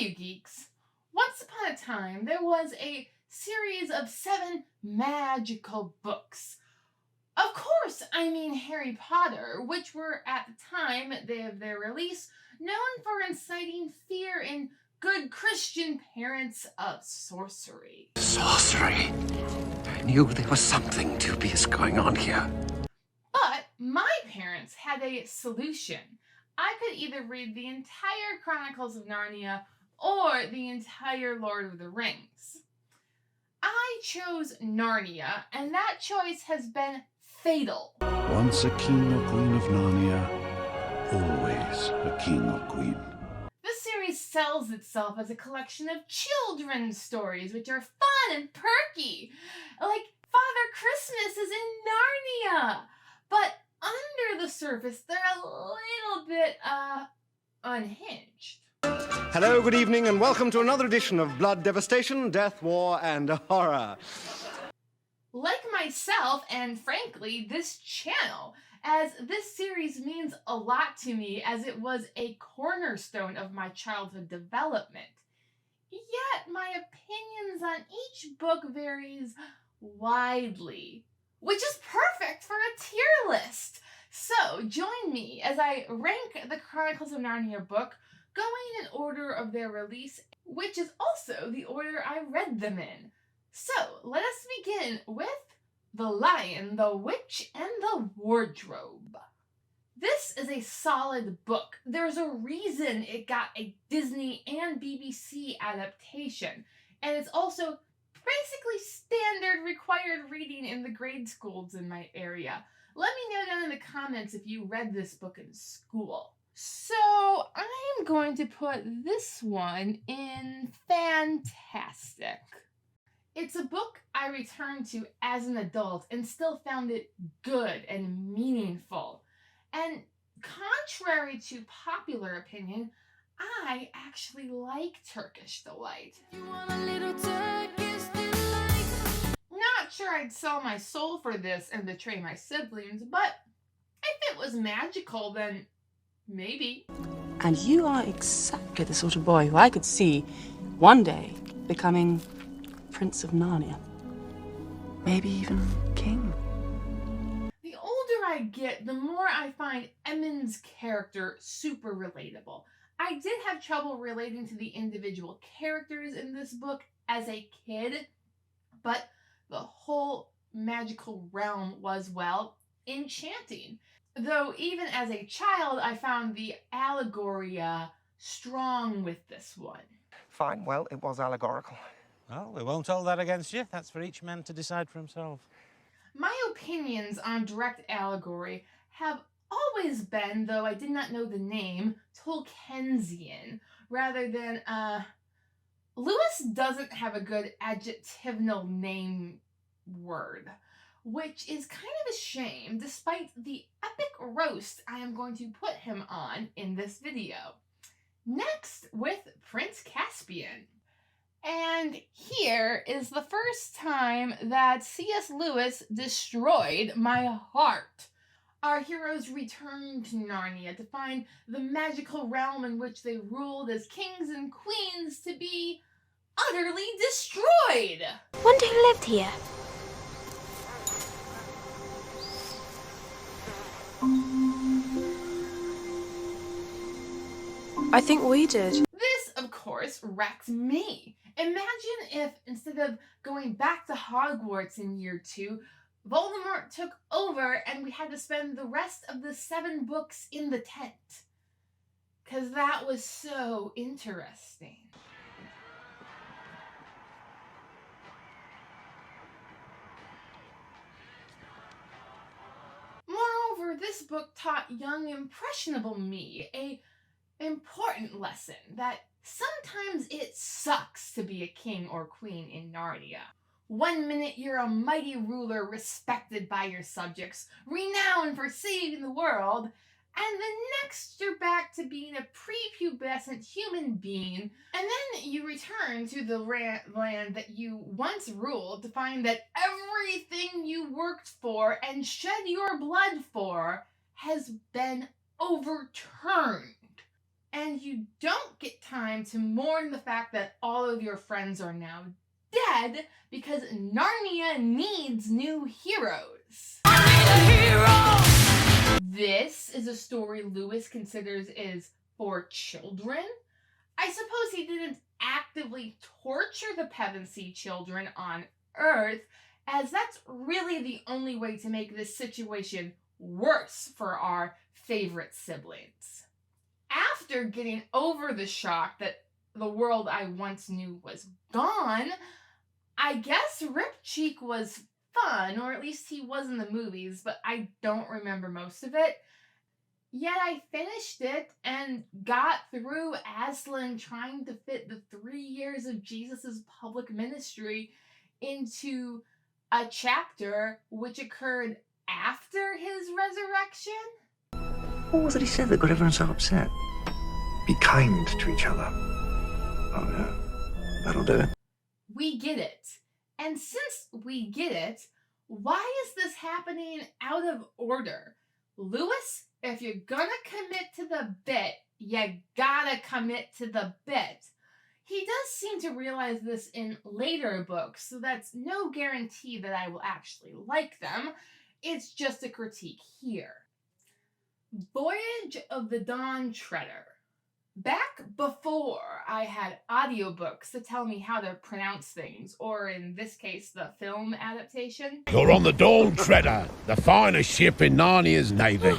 you geeks! Once upon a time, there was a series of 7 magical books. Of course, I mean Harry Potter, which were, at the time of their release, known for inciting fear in good Christian parents of sorcery. Sorcery? I knew there was something dubious going on here. But my parents had a solution. I could either read the entire Chronicles of Narnia or the entire Lord of the Rings. I chose Narnia, and that choice has been fatal. Once a king or queen of Narnia, always a king or queen. This series sells itself as a collection of children's stories, which are fun and perky. Like Father Christmas is in Narnia. But under the surface, they're a little bit, unhinged. Hello, good evening, and welcome to another edition of Blood, Devastation, Death, War, and Horror. Like myself, and frankly, this channel, as this series means a lot to me as it was a cornerstone of my childhood development. Yet, my opinions on each book varies widely, which is perfect for a tier list. So, join me as I rank the Chronicles of Narnia book, going in order of their release, which is also the order I read them in. So, let us begin with The Lion, the Witch, and the Wardrobe. This is a solid book. There's a reason it got a Disney and BBC adaptation, and it's also basically standard required reading in the grade schools in my area. Let me know down in the comments if you read this book in school. So I'm going to put this one in fantastic. It's a book I returned to as an adult and still found it good and meaningful. And contrary to popular opinion, I actually like Turkish Delight. You want a little Turkish Delight? Not sure I'd sell my soul for this and betray my siblings, but if it was magical, then maybe. And you are exactly the sort of boy who I could see one day becoming Prince of Narnia. Maybe even king. The older I get, the more I find Emin's character super relatable. I did have trouble relating to the individual characters in this book as a kid, but the whole magical realm was, well, enchanting. Though even as a child, I found the allegory strong with this one. Fine, well, it was allegorical. Well, we won't hold that against you. That's for each man to decide for himself. My opinions on direct allegory have always been, though I did not know the name, Tolkiensian, rather than, Lewis doesn't have a good adjectival name word, which is kind of a shame, despite the epic roast I am going to put him on in this video. Next, with Prince Caspian. And here is the first time that C.S. Lewis destroyed my heart. Our heroes return to Narnia to find the magical realm in which they ruled as kings and queens to be utterly destroyed. Wonder who lived here. I think we did. This, of course, wrecked me. Imagine if, instead of going back to Hogwarts in year 2, Voldemort took over and we had to spend the rest of the 7 books in the tent. 'Cause that was so interesting. Moreover, this book taught young, impressionable me a important lesson that sometimes it sucks to be a king or queen in Narnia. One minute you're a mighty ruler respected by your subjects, renowned for saving the world, and the next you're back to being a prepubescent human being, and then you return to the land that you once ruled to find that everything you worked for and shed your blood for has been overturned. and you don't get time to mourn the fact that all of your friends are now dead because Narnia needs new heroes. This is a story Lewis considers is for children. I suppose he didn't actively torture the Pevensey children on Earth, as that's really the only way to make this situation worse for our favorite siblings. After getting over the shock that the world I once knew was gone, I guess Rip Cheek was fun, or at least he was in the movies, but I don't remember most of it. Yet I finished it and got through Aslan trying to fit the 3 years of Jesus' public ministry into a chapter which occurred after his resurrection. What was it he said that got everyone so upset? Be kind to each other. Oh, yeah. That'll do it. We get it. And since we get it, why is this happening out of order? Lewis, if you're gonna commit to the bit, you gotta commit to the bit. He does seem to realize this in later books, so that's no guarantee that I will actually like them. It's just a critique here. Voyage of the Dawn Treader. Back before I had audiobooks to tell me how to pronounce things, or in this case, the film adaptation. You're on the Dawn Treader, the finest ship in Narnia's navy.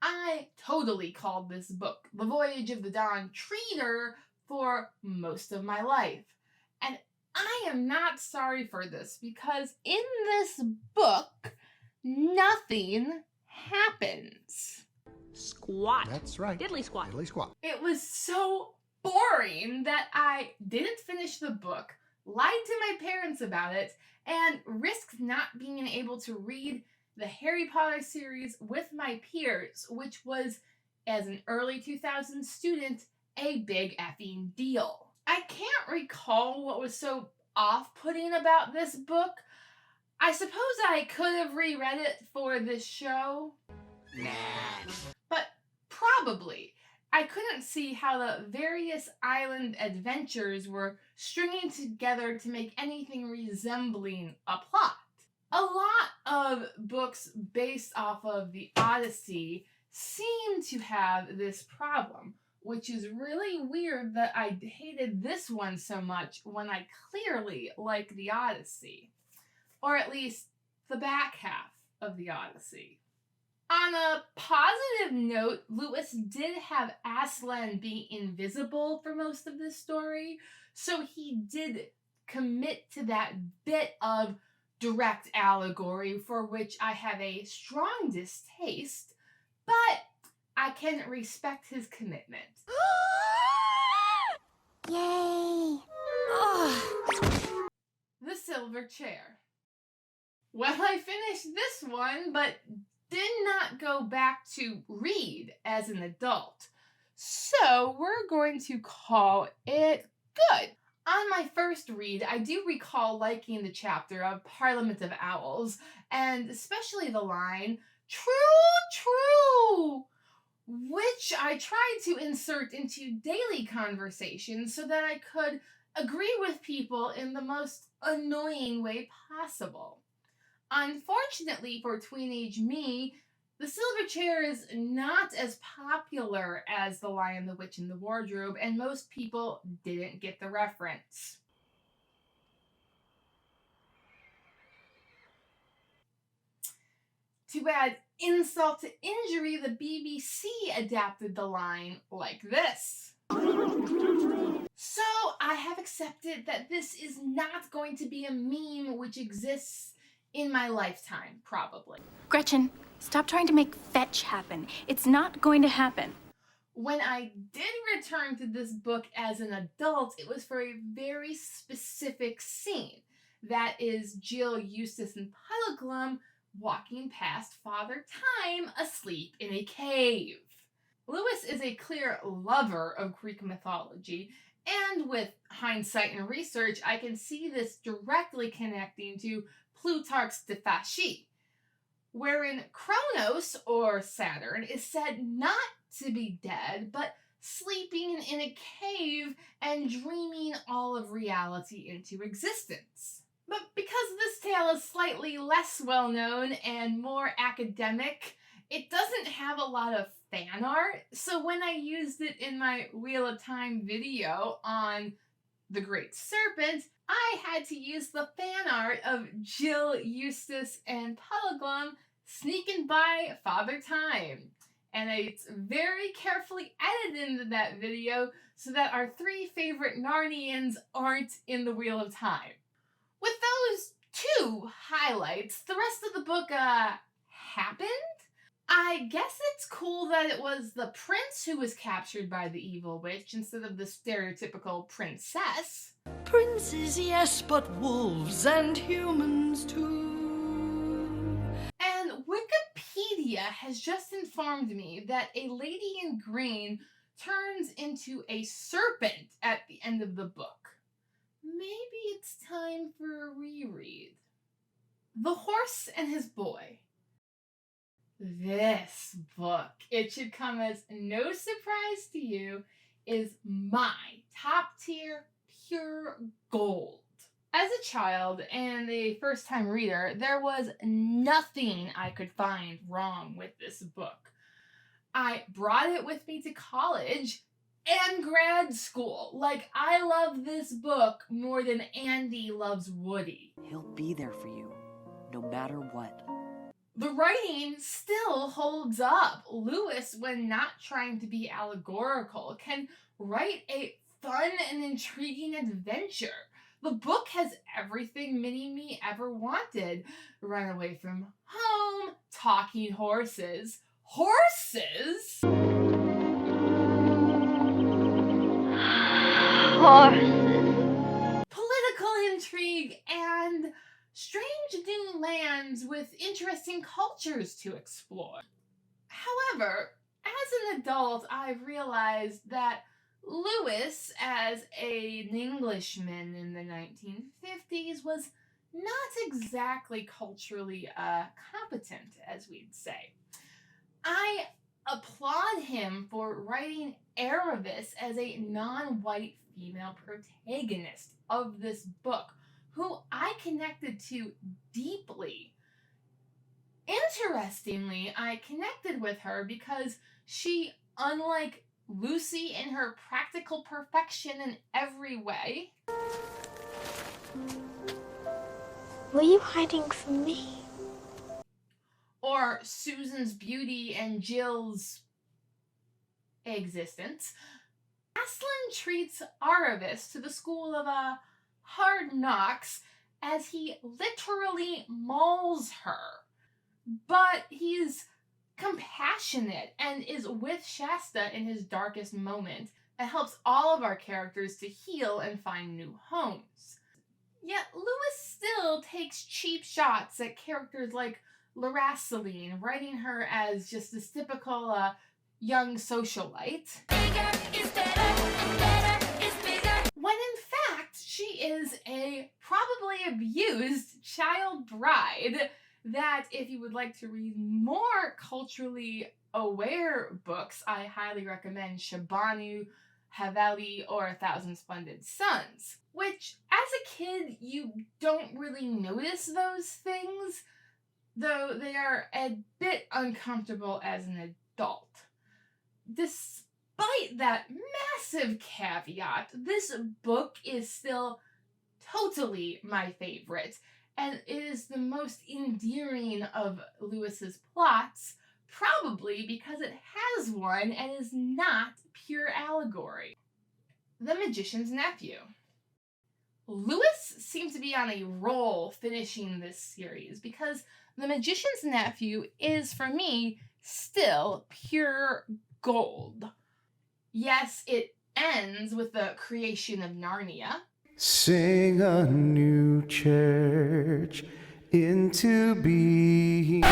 I totally called this book The Voyage of the Dawn Treader for most of my life. And I am not sorry for this, because in this book, nothing happens. Squat. That's right. Diddly squat. Diddly squat. It was so boring that I didn't finish the book, lied to my parents about it, and risked not being able to read the Harry Potter series with my peers, which was, as an early 2000s student, a big effing deal. I can't recall what was so off-putting about this book. I suppose I could have reread it for this show. But probably. I couldn't see how the various island adventures were stringing together to make anything resembling a plot. A lot of books based off of the Odyssey seem to have this problem, which is really weird that I hated this one so much when I clearly like the Odyssey. Or at least the back half of the Odyssey. On a positive note, Lewis did have Aslan be invisible for most of this story, so he did commit to that bit of direct allegory for which I have a strong distaste, but I can respect his commitment. Yay! The Silver Chair. Well, I finished this one, but did not go back to read as an adult. So we're going to call it good. On my first read, I do recall liking the chapter of Parliament of Owls, and especially the line, "True, true," which I tried to insert into daily conversations so that I could agree with people in the most annoying way possible. Unfortunately for teenage me, The Silver Chair is not as popular as The Lion, the Witch, and the Wardrobe, and most people didn't get the reference. To add insult to injury, the BBC adapted the line like this. So I have accepted that this is not going to be a meme which exists in my lifetime, probably. Gretchen, stop trying to make fetch happen. It's not going to happen. When I did return to this book as an adult, it was for a very specific scene. That is Jill, Eustace, and Puddleglum walking past Father Time asleep in a cave. Lewis is a clear lover of Greek mythology, and with hindsight and research, I can see this directly connecting to Plutarch's De Fasci, wherein Kronos, or Saturn, is said not to be dead, but sleeping in a cave and dreaming all of reality into existence. But because this tale is slightly less well known and more academic, it doesn't have a lot of fan art, so when I used it in my Wheel of Time video on the Great Serpent, I had to use the fan art of Jill, Eustace, and Puddleglum sneaking by Father Time. And it's very carefully edited into that video so that our 3 favorite Narnians aren't in the Wheel of Time. With those 2 highlights, the rest of the book, happened? I guess it's cool that it was the prince who was captured by the evil witch instead of the stereotypical princess. Princes, yes, but wolves and humans too. And Wikipedia has just informed me that a lady in green turns into a serpent at the end of the book. Maybe it's time for a reread. The Horse and His Boy. This book, it should come as no surprise to you, is my top tier pure gold. As a child and a first-time reader, there was nothing I could find wrong with this book. I brought it with me to college and grad school. Like, I love this book more than Andy loves Woody. He'll be there for you, no matter what. The writing still holds up. Lewis, when not trying to be allegorical, can write a fun and intriguing adventure. The book has everything Mini-Me ever wanted. Run away from home, talking horses. Horses? Horses. Political intrigue and strange new lands with interesting cultures to explore. However, as an adult, I've realized that Lewis, as an Englishman in the 1950s, was not exactly culturally competent, as we'd say. I applaud him for writing Erebus as a non-white female protagonist of this book, who I connected to deeply. Interestingly, I connected with her because she, unlike Lucy in her practical perfection in every way. Were you hiding from me? Or Susan's beauty and Jill's existence, Aslan treats Aravis to the school of hard knocks as he literally mauls her. But he's compassionate and is with Shasta in his darkest moment and helps all of our characters to heal and find new homes. Yet Lewis still takes cheap shots at characters like Laraceline, writing her as just this typical young socialite. Bigger is better, and better is bigger. When in fact, she is a probably abused child bride that, if you would like to read more culturally aware books, I highly recommend Shabanu, Haveli, or A Thousand Splendid Suns, which as a kid you don't really notice those things, though they are a bit uncomfortable as an adult. Despite that massive caveat, this book is still totally my favorite, and it is the most endearing of Lewis's plots, probably because it has one and is not pure allegory. The Magician's Nephew. Lewis seemed to be on a roll finishing this series because The Magician's Nephew is, for me, still pure gold. Yes, it ends with the creation of Narnia. Sing a new church into being.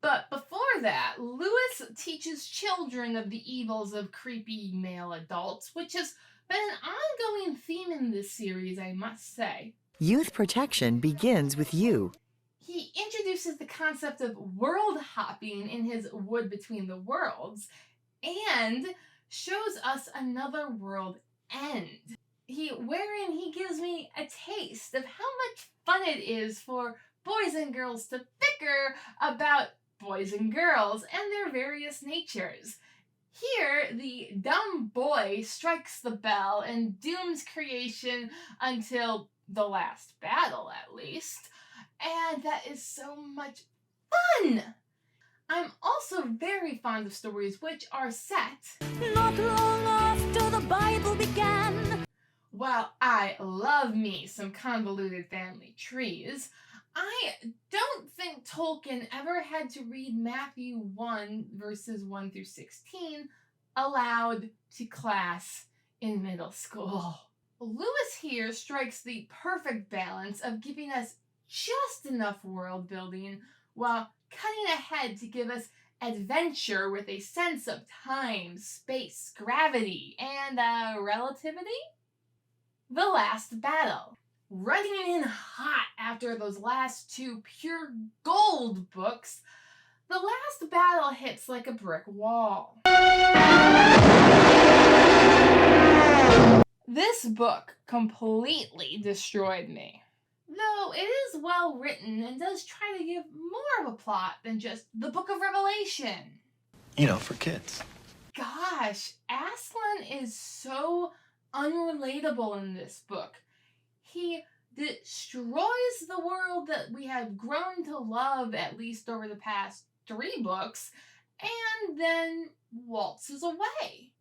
But before that, Lewis teaches children of the evils of creepy male adults, which has been an ongoing theme in this series, I must say. Youth protection begins with you. He introduces the concept of world hopping in his Wood Between the Worlds and shows us another world end. Wherein he gives me a taste of how much fun it is for boys and girls to bicker about boys and girls and their various natures. Here, the dumb boy strikes the bell and dooms creation until the last battle, at least. And that is so much fun! I'm also very fond of stories which are set Not long after the Bible began. While I love me some convoluted family trees, I don't think Tolkien ever had to read Matthew 1 verses 1 through 16 aloud to class in middle school. Lewis here strikes the perfect balance of giving us just enough world building while cutting ahead to give us adventure with a sense of time, space, gravity, and relativity? The Last Battle. Running in hot after those last two pure gold books, The Last Battle hits like a brick wall. This book completely destroyed me. Though it is well written and does try to give more of a plot than just the Book of Revelation. You know, for kids. Gosh, Aslan is so unrelatable in this book. He destroys the world that we have grown to love, at least over the past 3 books, and then waltzes away.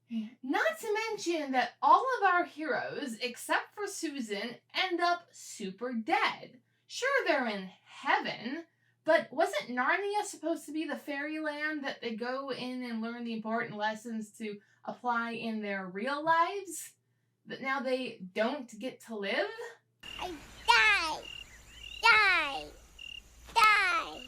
Not to mention that all of our heroes, except for Susan, end up super dead. Sure, they're in heaven, but wasn't Narnia supposed to be the fairyland that they go in and learn the important lessons to apply in their real lives? That now they don't get to live? I die! Die! Die!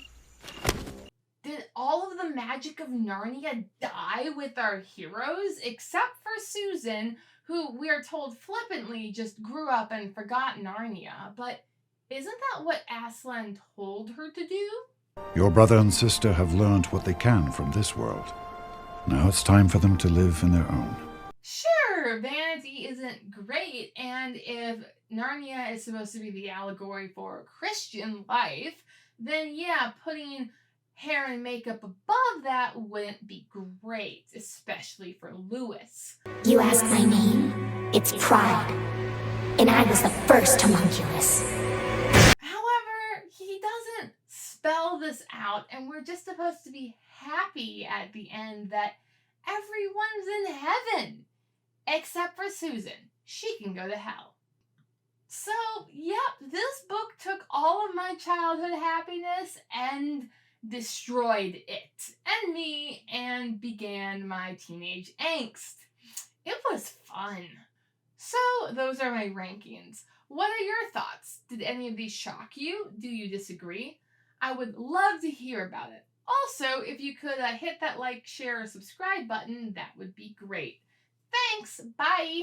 Did all of the magic of Narnia die with our heroes, except for Susan, who we are told flippantly just grew up and forgot Narnia? But isn't that what Aslan told her to do? Your brother and sister have learned what they can from this world. Now it's time for them to live in their own. Sure, vanity isn't great, and if Narnia is supposed to be the allegory for Christian life, then yeah, putting hair and makeup above that wouldn't be great, especially for Lewis. You ask my name, it's Pride. And I was the first homunculus. However, he doesn't spell this out, and we're just supposed to be happy at the end that everyone's in heaven. Except for Susan. She can go to hell. So, yep, this book took all of my childhood happiness and destroyed it and me and began my teenage angst. It was fun. So, those are my rankings. What are your thoughts? Did any of these shock you? Do you disagree? I would love to hear about it. Also, if you could hit that like, share, or subscribe button, that would be great. Thanks. Bye.